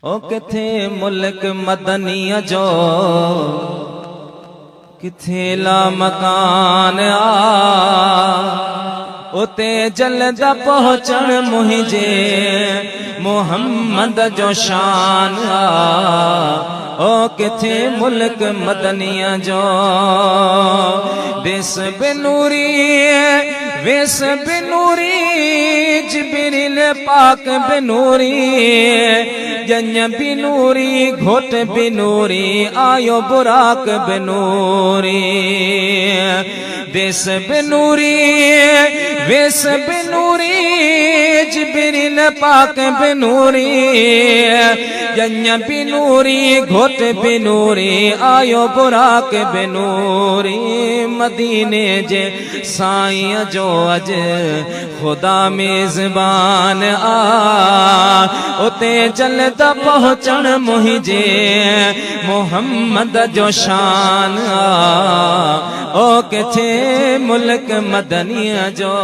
ओ किथे मुल्क मदनिया जो किथे ला मकान उते जल्दा पहुंचण मुझे मोहम्मद जो शान ओ किथे मुल्क मदनिया जो देस बिनूरी वेस बिनूरी जिब्रील पाक बिनूरी जन्य बिनूरी घोट बिनूरी आयो बुराक बिनूरी देस बिनूरी वेस बिनूरी जिब्रील पाक बिनूरी जन्य बिनूरी घोट बिनूरी आयो बुराक बिनूरी मदीने जे साईं जो अज खुदा मेज़बान उते जल्दा पहुंचण मुझे मोहम्मद जो शान ओ किथे मुल्क मदनिया जो।